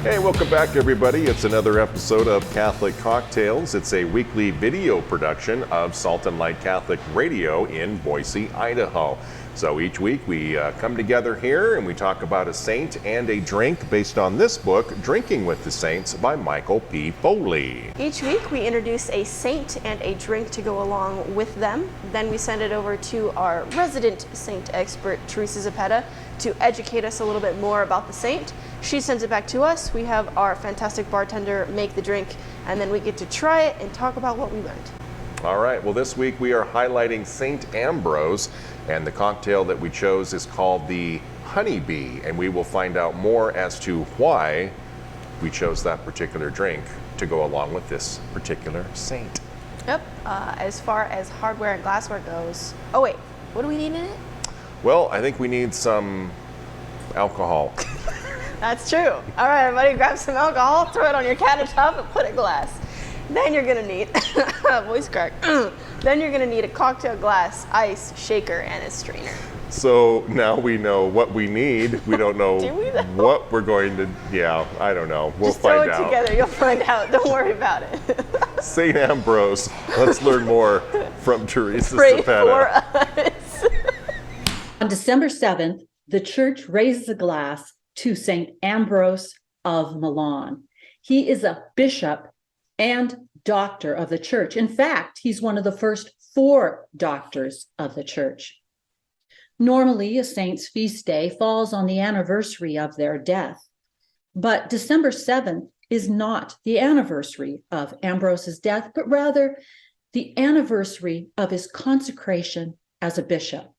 Hey, welcome back, everybody. It's another episode of Catholic Cocktails. It's a weekly video production of Salt and Light Catholic Radio in Boise, Idaho. So each week we come together here and we talk about a saint and a drink based on this book, Drinking with the Saints by Michael P. Foley. Each week we introduce a saint and a drink to go along with them. Then we send it over to our resident saint expert, Teresa Zepeda, to educate us a little bit more about the saint. She sends it back to us. We have our fantastic bartender make the drink, and then we get to try it and talk about what we learned. All right, well, this week we are highlighting St. Ambrose, and the cocktail that we chose is called the Honeybee, and we will find out more as to why we chose that particular drink to go along with this particular saint. Yep, as far as hardware and glassware goes, oh wait, what do we need in it? Well, I think we need some alcohol. That's true. All right, everybody, grab some alcohol, throw it on your countertop, and put a glass. Then you're gonna need, voice crack. Then you're gonna need a cocktail glass, ice, shaker, and a strainer. So now we know what we need. We don't know what we're going to, I don't know. We'll Just throw find it out. together, you'll find out. Don't worry about it. St. Ambrose. Let's learn more from Teresa Pray Zepeda. for us. On December 7th, the church raises a glass to St. Ambrose of Milan. He is a bishop and doctor of the church. In fact, he's one of the first 4 doctors of the church. Normally, a saint's feast day falls on the anniversary of their death, but December 7th is not the anniversary of Ambrose's death, but rather the anniversary of his consecration as a bishop.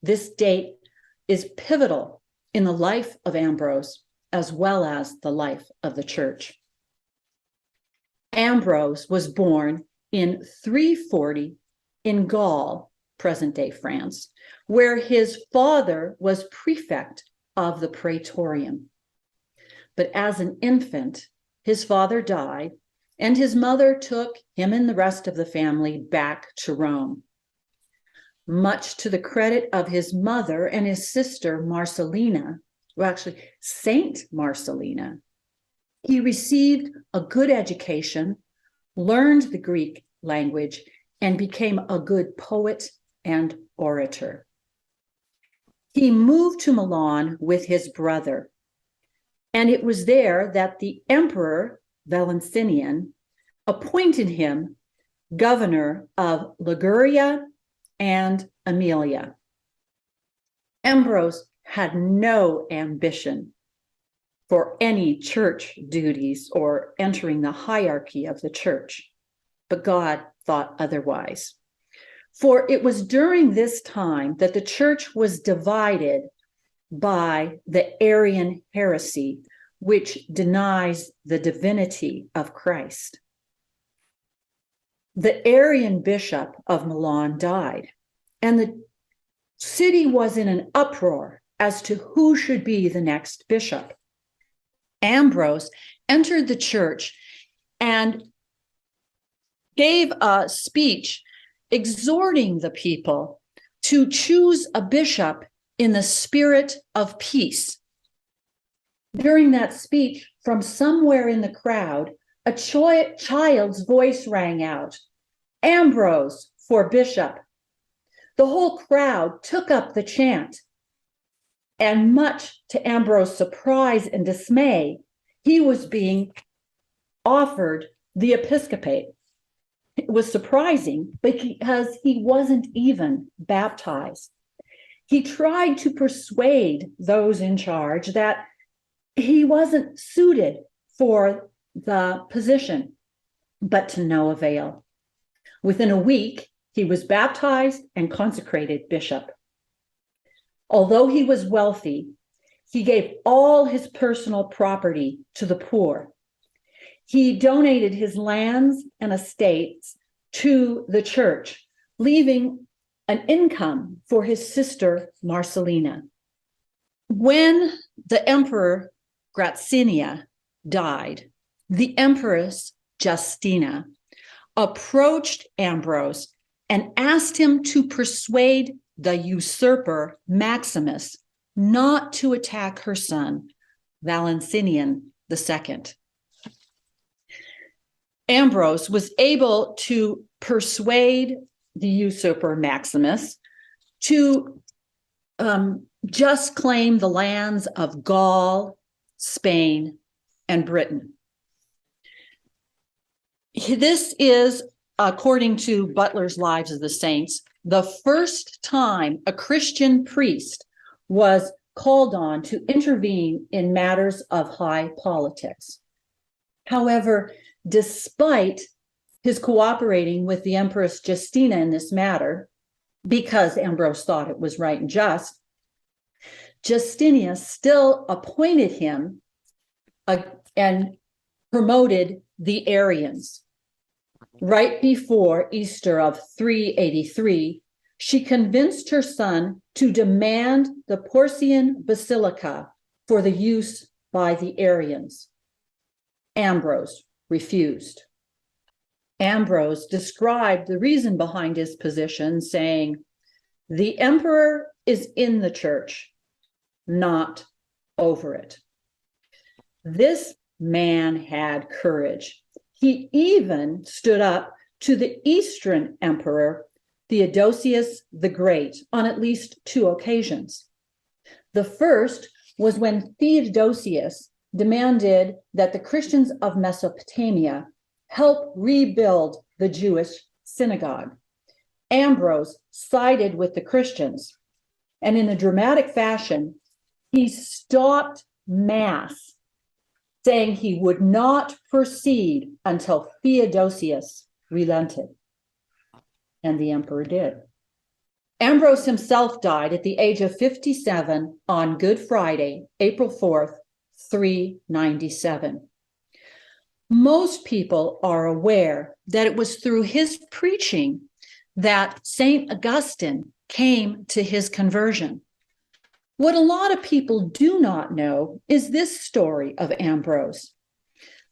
This date is pivotal in the life of Ambrose, as well as the life of the church. Ambrose was born in 340 in Gaul, present-day France, where his father was prefect of the Praetorium. But as an infant, his father died, and his mother took him and the rest of the family back to Rome. Much to the credit of his mother and his sister Marcellina, well, actually, Saint Marcellina, he received a good education, learned the Greek language, and became a good poet and orator. He moved to Milan with his brother, and it was there that the Emperor Valentinian appointed him governor of Liguria and Aemilia. Ambrose had no ambition for any church duties or entering the hierarchy of the church, but God thought otherwise. For it was during this time that the church was divided by the Arian heresy, which denies the divinity of Christ. The Arian bishop of Milan died, and the city was in an uproar as to who should be the next bishop. Ambrose entered the church and gave a speech exhorting the people to choose a bishop in the spirit of peace. During that speech, from somewhere in the crowd, a child's voice rang out, "Ambrose for bishop." The whole crowd took up the chant, and much to Ambrose's surprise and dismay, he was being offered the episcopate. It was surprising because he wasn't even baptized. He tried to persuade those in charge that he wasn't suited for the position, but to no avail. Within a week, he was baptized and consecrated bishop. Although he was wealthy, he gave all his personal property to the poor. He donated his lands and estates to the church, leaving an income for his sister Marcellina. When the Emperor Gratinia died, the Empress Justina approached Ambrose and asked him to persuade the usurper Maximus not to attack her son Valentinian II. Ambrose was able to persuade the usurper Maximus to just claim the lands of Gaul, Spain, and Britain. This is, according to Butler's Lives of the Saints, the first time a Christian priest was called on to intervene in matters of high politics. However, despite his cooperating with the Empress Justina in this matter, because Ambrose thought it was right and just, Justinius still appointed him and promoted the Arians. Right before Easter of 383, she convinced her son to demand the Porcian Basilica for the use by the Arians. Ambrose refused. Ambrose described the reason behind his position, saying, "The emperor is in the church, not over it." This man had courage. He even stood up to the Eastern emperor, Theodosius the Great, on at least 2 occasions. The first was when Theodosius demanded that the Christians of Mesopotamia help rebuild the Jewish synagogue. Ambrose sided with the Christians, and in a dramatic fashion, he stopped Mass, saying he would not proceed until Theodosius relented. And the emperor did. Ambrose himself died at the age of 57 on Good Friday, April 4th, 397. Most people are aware that it was through his preaching that St. Augustine came to his conversion. What a lot of people do not know is this story of Ambrose,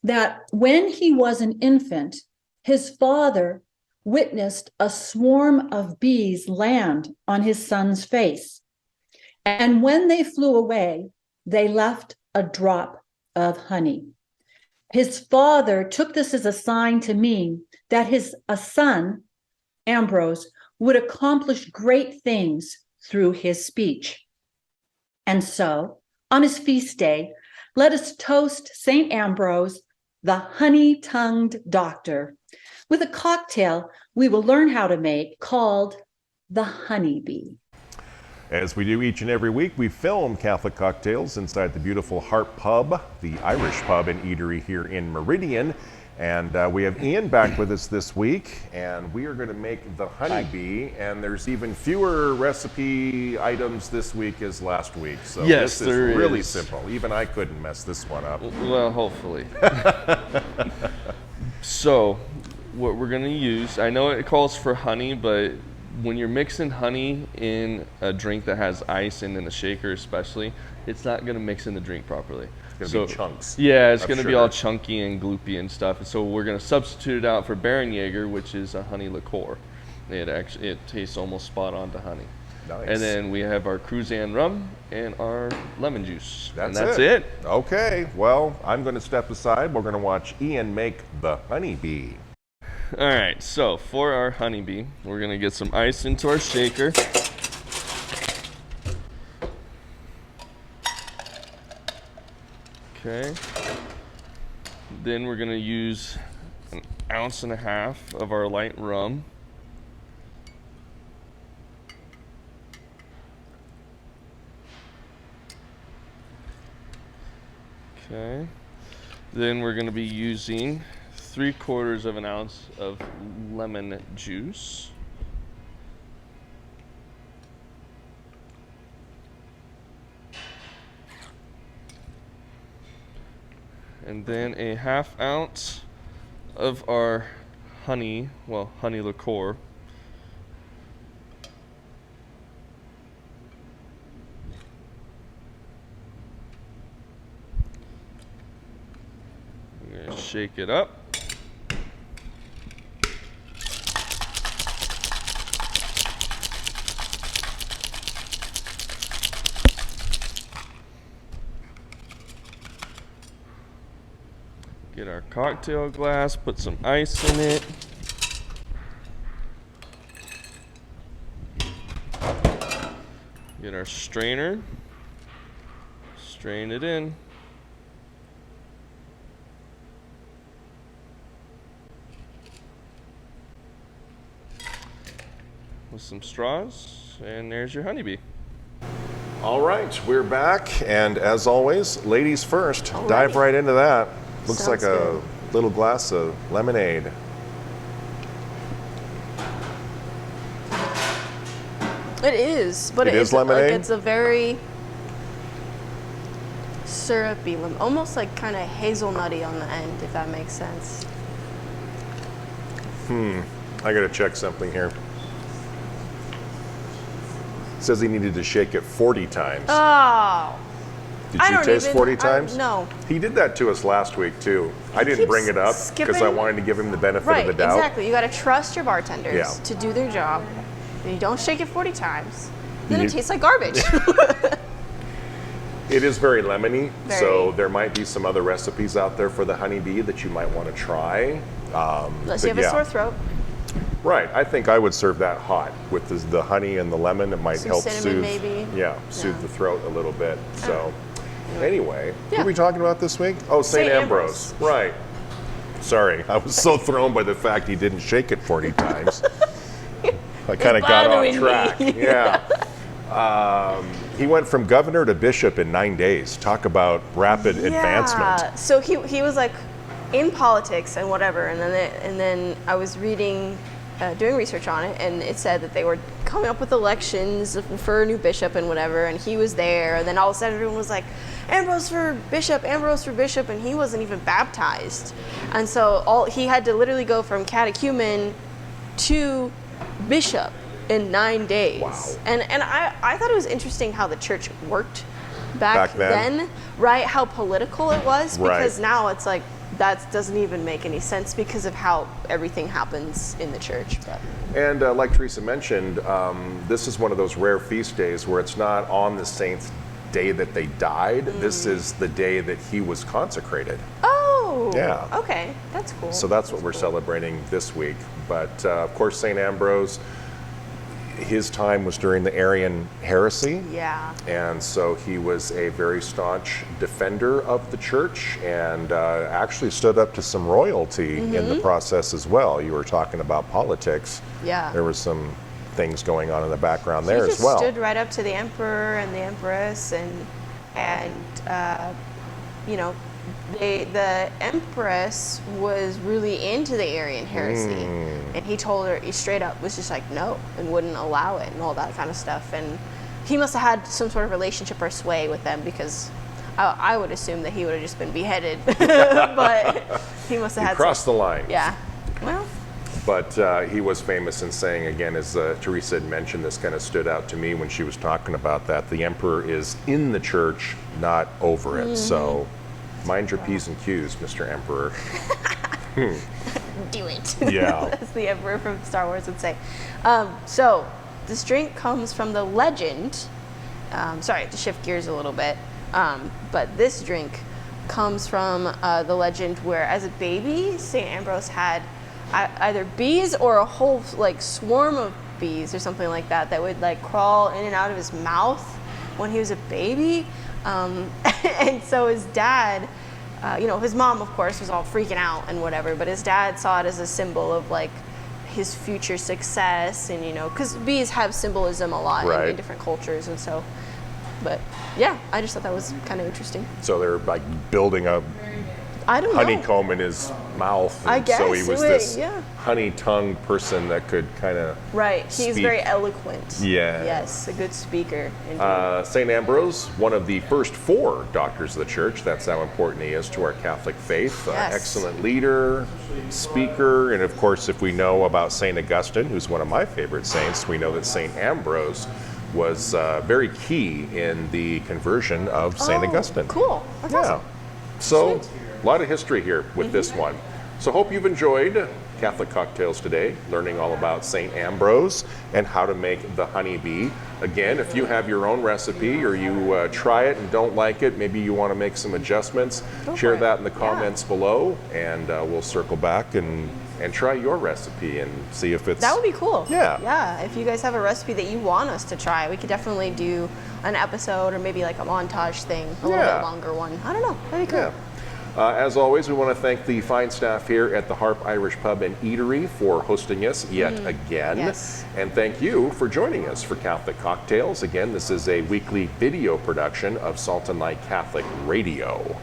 that when he was an infant, his father witnessed a swarm of bees land on his son's face. And when they flew away, they left a drop of honey. His father took this as a sign to mean that his son, Ambrose, would accomplish great things through his speech. And so, on his feast day, let us toast St. Ambrose, the honey-tongued doctor, with a cocktail we will learn how to make called the honeybee. As we do each and every week, we film Catholic cocktails inside the beautiful Harp Pub, the Irish pub and eatery here in Meridian. And we have Ian back with us this week, and we are going to make the honeybee. And there's even fewer recipe items this week as last week. So yes, this is really simple. Even I couldn't mess this one up. Well, hopefully. So, what we're going to use, I know it calls for honey, but when you're mixing honey in a drink that has ice and in a shaker especially, it's not going to mix in the drink properly. It's going to be chunks. Yeah, it's going to be all chunky and gloopy and stuff. And so we're going to substitute it out for Baron which is a honey liqueur. It tastes almost spot on to honey. Nice. And then we have our Cruzan rum and our lemon juice. That's it. Okay, well, I'm going to step aside. We're going to watch Ian make the honeybee. All right, so for our honeybee, we're going to get some ice into our shaker. Okay. Then we're going to use 1.5 ounces of our light rum. Okay. Then we're going to be using 3/4 ounce of lemon juice. And then a 1/2 ounce of our honey liqueur. We're going to shake it up. cocktail glass, put some ice in it. Get our strainer, strain it in. With some straws, and there's your honeybee. All right, we're back, and as always, ladies first. All Dive right. right into that. Looks Sounds like a good. little glass of lemonade. It is, but It is lemonade? Like, it's a very syrupy, almost like kind of hazelnutty on the end, if that makes sense. I gotta check something here. Says he needed to shake it 40 times. Oh, Did I you don't taste even- 40 I- times? no. He did that to us last week too. I didn't keeps bring it up because I skipping- wanted to give him the benefit right, of the doubt. exactly. You got to trust your bartenders Yeah. to do their job. And you don't shake it 40 times, then You- it tastes like garbage. It is very lemony, Very. so there might be some other recipes out there for the honeybee that you might want to try. Unless but you have yeah. a sore throat. Right, I think I would serve that hot with the honey and the lemon. It might Some help cinnamon, soothe, maybe. soothe Yeah. the throat a little bit. So, anyway, what Yeah. are we talking about this week? Oh, St. St. Ambrose. Right. Sorry, I was so thrown by the fact he didn't shake it 40 times. I kind of got off bothering track. me. Yeah. He went from governor to bishop in 9 days. Talk about rapid advancement. So he was like in politics and whatever, and then I was reading, doing research on it, and it said that they were coming up with elections for a new bishop and whatever, and he was there, and then all of a sudden everyone was like, Ambrose for bishop, and he wasn't even baptized, and so he had to literally go from catechumen to bishop in 9 days. Wow. And I thought it was interesting how the church worked back then? then, right? How political it was, Right. because now it's like that doesn't even make any sense because of how everything happens in the church. But And like Teresa mentioned, this is one of those rare feast days where it's not on the saint's day that they died. This is the day that he was consecrated. oh, Yeah. okay, that's cool. So that's what we're celebrating this week. But of course, St. Ambrose, his time was during the Arian heresy. Yeah. And so he was a very staunch defender of the church and actually stood up to some royalty in the process as well. You were talking about politics. Yeah. There was some things going on in the background He there just as well. stood right up to the emperor and the empress, and you know, the empress was really into the Arian heresy, and he told her, he straight up was just like no, and wouldn't allow it and all that kind of stuff. And he must have had some sort of relationship or sway with them, because I would assume that he would have just been beheaded, but he must have He had crossed the line. Yeah. Well. But he was famous in saying, again, as Teresa had mentioned, this kind of stood out to me when she was talking about that. The emperor is in the church, not over it. So mind your P's and Q's, Mr. Emperor. Do it. Yeah. As the Emperor from Star Wars would say. So this drink comes from the legend. Sorry, to shift gears a little bit. But this drink comes from the legend where, as a baby, St. Ambrose had either bees or a whole like swarm of bees or something like that would like crawl in and out of his mouth when he was a baby. And so his dad, his mom, of course, was all freaking out and whatever, but his dad saw it as a symbol of like his future success, and because bees have symbolism a lot Right. in different cultures, and so, but yeah, I just thought that was kind of interesting. So they're like building a I don't know. honeycomb in his mouth. I and So he guess, was it this was- yeah. honey-tongued person that could kind of Right, he's speak. very eloquent. Yeah. Yes, a good speaker. Indeed. St. Ambrose, one of the first 4 doctors of the church. That's how important he is to our Catholic faith. Yes. Excellent leader, speaker, and of course, if we know about St. Augustine, who's one of my favorite saints, we know that St. Ambrose was very key in the conversion of St. Augustine. Cool. That's Yeah. awesome. So, Sweet. a lot of history here with this one. So, hope you've enjoyed Catholic Cocktails today, learning all about St. Ambrose and how to make the honeybee. Again, if you have your own recipe or you try it and don't like it, maybe you want to make some adjustments, share that in the comments below, and we'll circle back and try your recipe and see if it's... That would be cool. Yeah. Yeah, if you guys have a recipe that you want us to try, we could definitely do an episode or maybe like a montage thing, a little bit longer one. I don't know, that'd be cool. Yeah. As always, we want to thank the fine staff here at the Harp Irish Pub and Eatery for hosting us yet again. Yes. And thank you for joining us for Catholic Cocktails. Again, this is a weekly video production of Salt and Light Catholic Radio.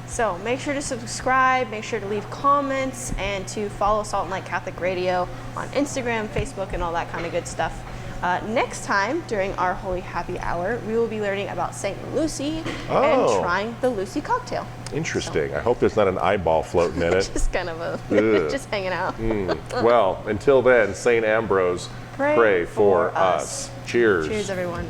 So make sure to subscribe, make sure to leave comments, and to follow Salt and Light Catholic Radio on Instagram, Facebook, and all that kind of good stuff. Next time, during our Holy Happy Hour, we will be learning about St. Lucy and trying the Lucy cocktail. Interesting. I hope there's not an eyeball floating in it. Just kind of just hanging out. Well, until then, St. Ambrose, pray for us. Cheers. Cheers, everyone.